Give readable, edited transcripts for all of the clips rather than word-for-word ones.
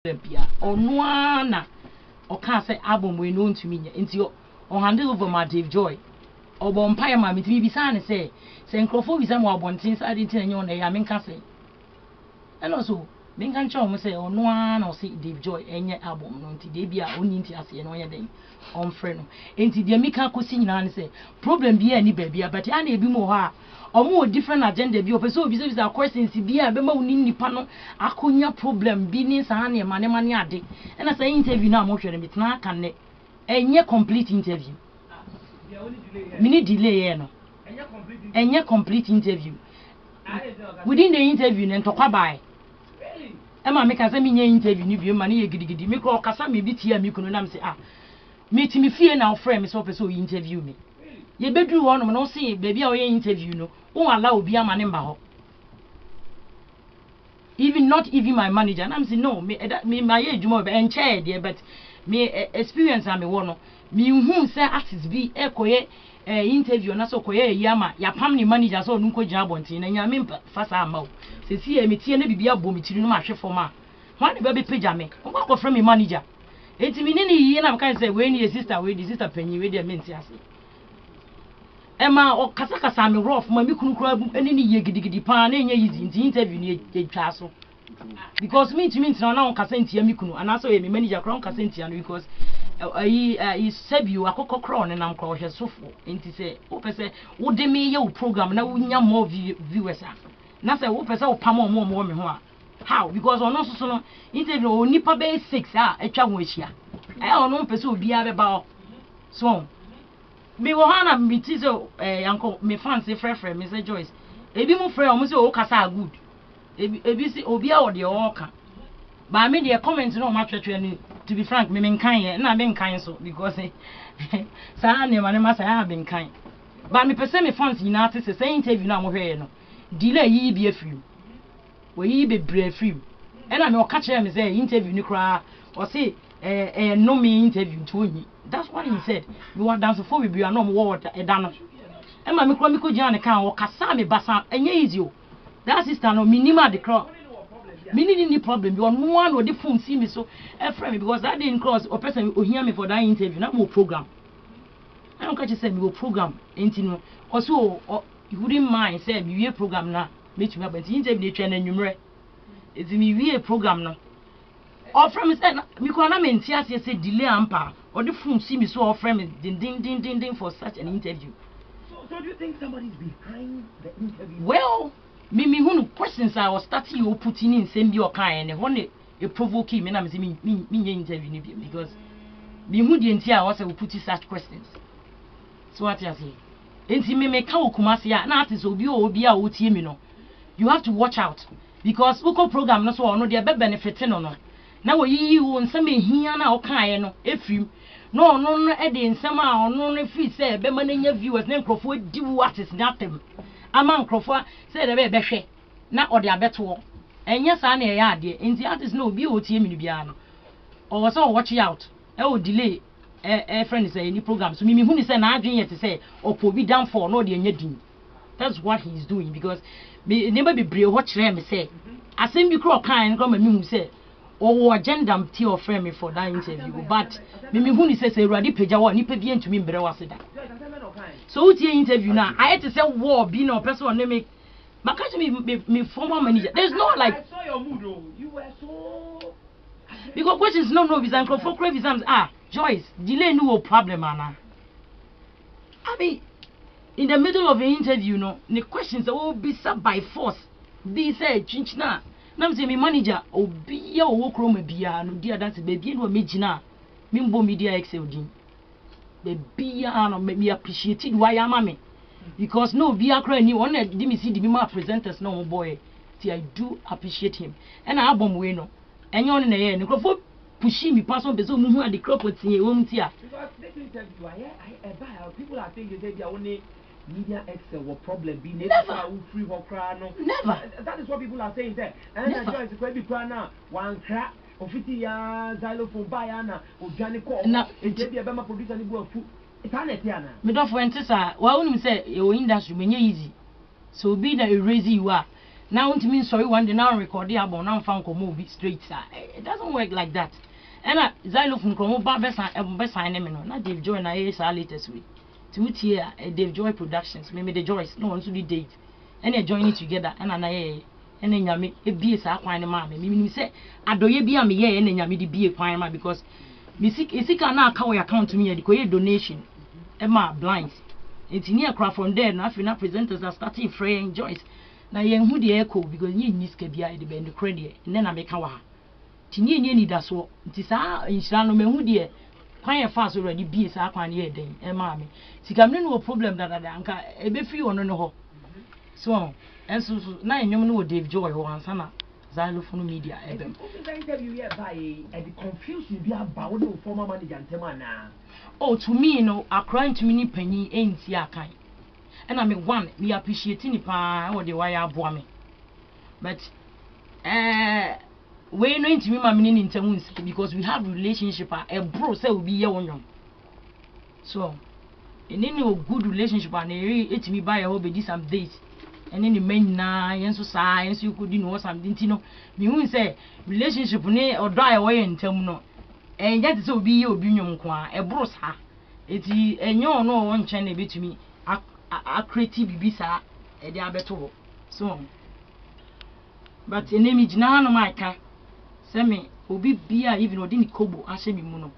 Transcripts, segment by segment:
bia ono na o kan say album we no ntumi nya nti o handle over my Dave Joy obo mpaye ma metimi bisa ne say nkrofo bisa mo abontin sa de tin nya on ya menka say and also menka ncha o say ono na o say Dave Joy enye album no nti de bia oni nti ase no nya den on frɛ no nti de meka kosi nyina ne say problem bia ni ba bia but ana ebi mo ha omo different agenda bi opese obi se bisa questions bi a be ma woni nipa no akonya problem bi ni sa na ma ne ade na say interview na mo hwere metna kan ne enye complete interview mini delay no enye complete interview within the interview ne ntokwa bai ma me ka say me nya interview ni bi ma ne ye gidigidi me ko kasa me bi tia me kunu na me say meet me fie na ofre me so opese o interview me ye bedru wo no no say baby a o ye interview no won allow obi ama ne mba ho even not even my manager and I'm saying no me my ejuma be enche there but me experience am me wo no me hu say artist bi ekoye interview na so koye yama ya pam ni manager so nu ko gina bontin na nya me fasa ama o se si e me tie na bibia bom tiri no ma hwe fo ma wan be page me ko ko from me manager enti me ni yi na kan say we ni sister we the sister panyi we dey menti ase Emma o kasa me rough ma me kunukura eni ni ye gidigidi pa na enye easy nti interview ni etwa so because me na on kasa ntia me kunu ana so ye me manager kron kasa ntia no because I said you akokọ kron na nkọ hwe sofo nti say wo pese wo de me ye wo program na wo nya more viewers na say wo pese wo pam mo me ho a how because ono so no interview oni pa be 6 etwa ho ahia ono pese obi a be ba so me wo hana me ti so yanko me fancy frɛ me say Joyce ebi mu frɛ o mu say o kasa good ebi si obi a o de o ka ba me de comment no ma twetwe ni to be frank me nkan ye na me nkan so because sa na ma say ha be nkan ba me pese me fancy na ate say interview na mo hwe no delay yi bi afiri we yi be bre afiri e na me o ka kire me say interview ni kra o say no me interview to onyi. That's what he said. We want dance for we are no more edano. Emma me ko jane kan o kasa me basa enye easy o. That sister no minima the crowd. Mini ni problem. You no one with the phone see me so friend me because that didn't cross or person hear me for that interview na mo program. I don't catch you say me go program enti no. Also you wouldn't mind say me program na make me but interview dey try na nwumre. Eti me program no. Or from me say me ko na me ntia say delay ampa or the phone see me so or from me ding for such an interview. So do you think somebody's behind the interview? Well, me who questions I was starting you putting in same be or kind and one a provoke me na me say me interview because me who the ntia was put such questions. So what you say? Enti me ka okumase ya na artist obi a o tie me no. You have to watch out because uko program no so no dey be benefiting no. Na wo yi wo nsem ehia na o kan no efrim no e de nsem a ono no free say be ma na nya viewers na nkrofo di wo artist na atem ama nkrofo say de be hwe na o de abeto enye sa na e ya ade enti artist no obi o tie mi bia no o so watch out e o delay friend say any program so me hu ni say na adwen yet say opo bi down for no de nya din. That's what he's doing because me never be brave what kire me say asem bi kro kan ko ma me hu say or agenda tea or frame me for that interview but me who ni say Uradi pagya wa nipa bi ntumi mbre wase da so utie interview na I had to say war be no person na me catch me former manager there's no like I saw your mood though you were so because questions no visa for crave exams Joyce delay no problem ana I mean in the middle of the interview no the questions will be sub by force be say chinchina na me say me manager obi ya wo kro ma bia no dia dance baby no megina me mbo media excel din baby ya no me appreciate why am me because no bia kra ni one di me see the me presenters no boy ti I do appreciate him and I album we no enye on na ye no kro pushi me pass on person mu hu ade crop tie wo mti a because this interview I people are saying they are only media excel what problem be never free for cry no never that is what people are saying there and I join the cry now one crack ofiti ya xylophone bayana odwane call na e be ma producer ni bu afu internet ya na me don for entisa wa unim say e industry menye easy so be na erase you are now to me sorry one day now record the album now found come be straight sir. It doesn't work like that. And xylophone come ba be sign me no na Dave Joy na is our latest way to here Dave Joy Productions me the Joyce no one to the date and they join it together and na and nyame e bie sa kwan ne ma me say adoye bia me ye and nyame di bie kwan ma because isika na aka we account me e ko ye donation e ma blind it near craft from there na na presenters are starting fraying Joyce na ye hu de echo because ye niska bia e de bend credit and then I make wa tinye ni da so nti sa inshira no me hu de kwan ye fast already bie sa kwan ye den e ma me sika me no problem da anka e be fi ono no ho so and so na enyom no Dave Joy ho ansa na xylophone media ebem interview here by the confusion be about the former manager Ntemana. Oh, to me no akran to me ni panyi enti akan and I mean one me appreciate ni pa o de why aboa me but we no enti me ma me ni ntemu because we have relationship a bro say we be here wonyom so in any good relationship and it me buy a hobby this some days and then the men na yen so science you could know something no me who say relationship ne or die away ntem no and that is obi ye obi nwom kwa e bro sa eti enyo no won chen na betumi a creative bibisa e dey abeto so but enemy jina no maika say me obi bia even odini kobo ahye me mu no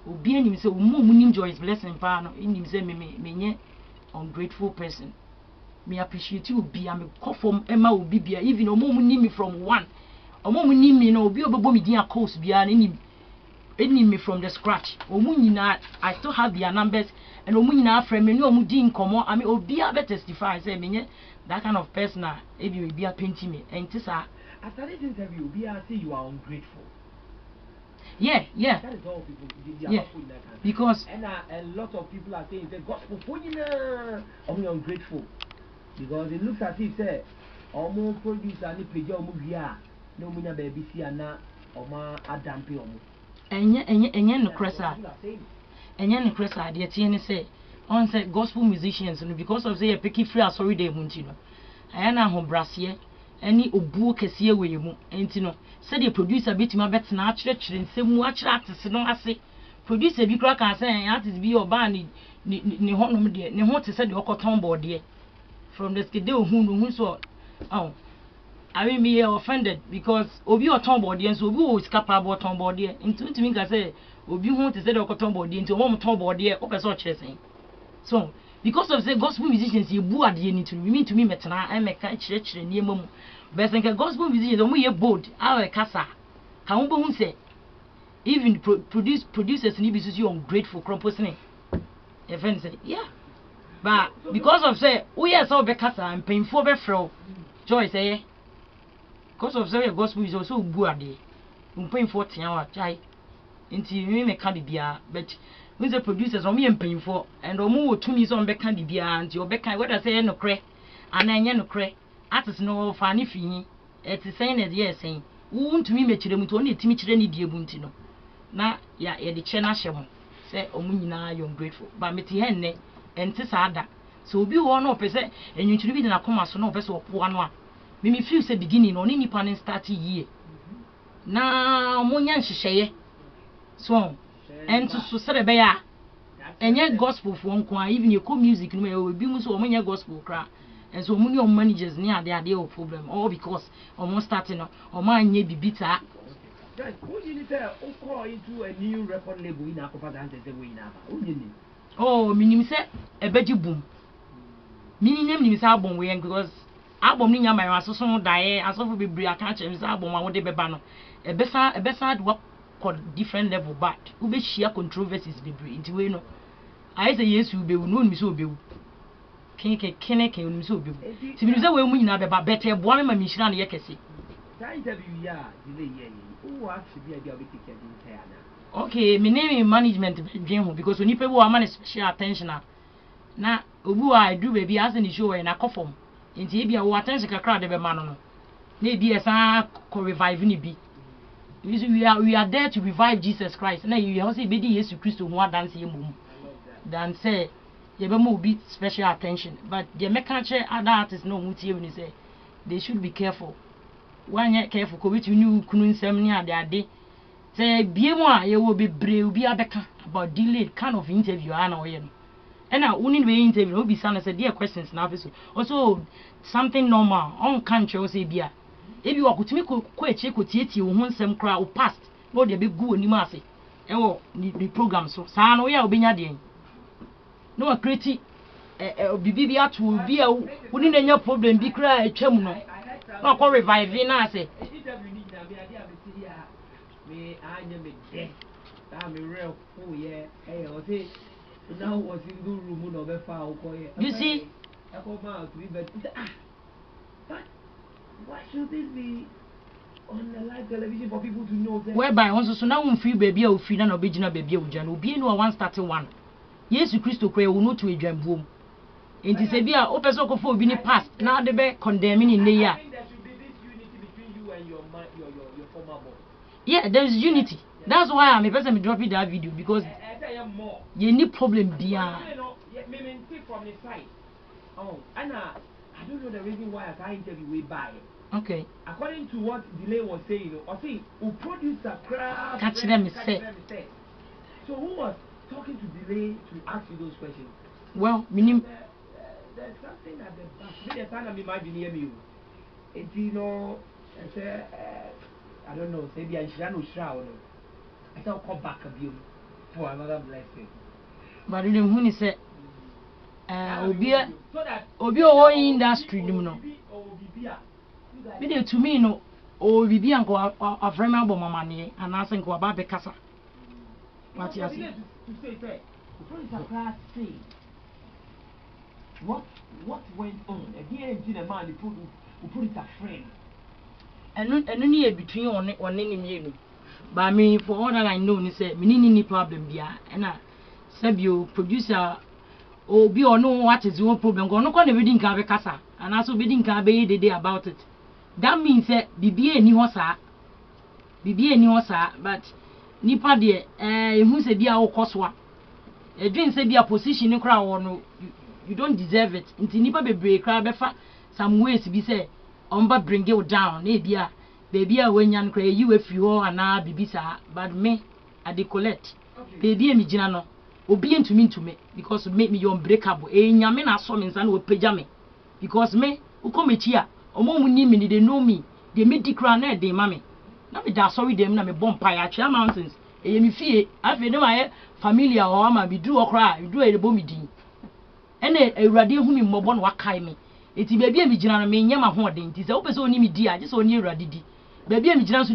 obi anim say omo nim Joy's blessing pa no enim say me nye ungrateful person. Me appreciate you be am from Emma obi bia even omo nim me from one omo nim me no obi obebo me din a course bia na enim me from the scratch omo nyina I still have their numbers and omo nyina frame me no omo din komo I mean obi a be testify say me nye that kind of person e be a painting me and tisa after this interview be I say you are ungrateful. Yeah. That is all people yeah. Because and a lot of people are saying the gospel for you ungrateful. Because it looks as if say almost producer ni page omo bia no munya baby si ana oma adampe omo enye no cresa de tie ni say on say gospel musicians no because of say picky free asori dey mu ntino aya na ho brase ani obuo kese we mu ntino say the producer betima betena a kire nsemu a kire atese no ase producer bi kura kan say artist bi oba ni honom de ne ho te say de okoton board de from the skide ohun so oh I mean me offended because obi oton board de so obi o capable oton board de into me ka say obi ho te say de okoton board de into o mo ton board de o person kire say so because of say gospel musicians you bu ade ni to me metena I make kire ni emamu but say gospel musicians o mo ye bold our kasa ka wo bo hu say even producers ni be so ungrateful composing e friend say yeah but because of say we are so be kasa and painful be fro Joy say because of say gospel is also bu ade painful tian wa chai nti me ka bia but when the producers o me painful and o mo to me so be ka bia nti o be kan whether say no kre ana enye no kre artist no fa ni fi it is saying that yes saying won't me mechire mu to na etimi kire ni die bu nti no na ya de che na hye mo say o mu nyina you grateful but me ti henne enti saada so obi wo no pese enwuntiri bi de na koma so no pese opo ano a me feel say beginning no ni nipa ne start yie na mo nya nhyehyeye so enti so sere be ya enye gospel fo nko a even eco music no e obi mu so o mo nya gospel kra and so many managers near they are problem all because almost starting or man ye bibita. Guys, who did it call into a new record label in Akopa Dance way now? Oh, minim say a beji boom. Minim ni say album we because album ni nyama ya so so die as of be bri aka chem say album a wo de beba no. E besa work different level but we be share controversies be bri into we no. I say yes we be no mi so be kene unu so obi ti bi say we mu nyina beba better boa me ma mi hira na ye kese that interview ya delay ye who actually be a bit take na okay me name management dwen ho because oni pe wo ama special attention na obi wa do baby as ni show we na kofom enti e bia wo attention kakra de be ma no na e bia sa ko revive ni bi we are there to revive Jesus Christ na you also be di Jesus Christ ho dance ye mum dan say you be more be special attention but the mechanic other artists no mutie when say they should be careful. One yet careful, which you knew couldn't send me at their day. Say, be one, you will be brave, be about delayed kind of interview. I know him. And I wouldn't be interview, will be some of dear questions now. Also, something normal, on country, say, beer. If you are to make quite check with you, won't some crowd past, but they be good in Marcy. Oh, the program so, Sano, ya, be your no, critic. Bibi atu bi a woni na nya problem bi kra atwam no na ko revive na ase me anya me de ta me real fu ye o say now was in the room no be fa o ko ye you see I go ma to be but but why should this be on the live television for people to know that whereby once so now free baby o free na no be gina baby o gina obi enu one starting one Yesu Christo kra wo no to edwambuom enti se bia o pese ko fo obi ni pass na de be condemning in there. I think there should be this unity between you and your former boss. Yeah, there is unity. That's why I'm a person dropping that video because you need problem bia. Me from the side. Oh, Anna, I don't know the reason why I can't interview way by. Okay. According to what Delay was saying, I think who produced a crowd. Catch them say. So who was talking to Delay to ask you those questions? Well, meaning there's something at the back. Maybe the time I'm imagining you. It's you know, I don't know, maybe I should shroud. I shall come back a view for another blessing. But you know, when he said, Obi o industry, you know. Video to me, no, or Bibi and go a friend of my money, and I think about the casa. What you say? What went on? Again, to the man who put it a friend. And only between on any but I mean, for all that I know, he said, any problem here, and I said, you producer, or be or know what is your problem. Go no con reading Cabe Casa, and also bidding Cabe the day about it. That means that BBA ni hosa, but Nipa de, who said, be our coswa. A dream said, be a position in crowd or no, you don't deserve it. Into Nipa be break, some ways to be said, Omba bring you down, maybe. Baby, when you cry, you if you are now bibisa, but me, I decollect. Baby, me jinano, obedient to me because make me your unbreakable. Yamina summons and will pajame because me, who come here, or more me, they know me, they made the crown, they mammy. Now me that sorry, them, na me bonfire, mountains. Me fear, I feel my familiar or ama be do or cry, you do a bomidin. And a radio whom you mobon wakai me. It's baby, me jinano, me yama hoarding, tis open so near me, dear, just so near Radidi. Baby, I'm just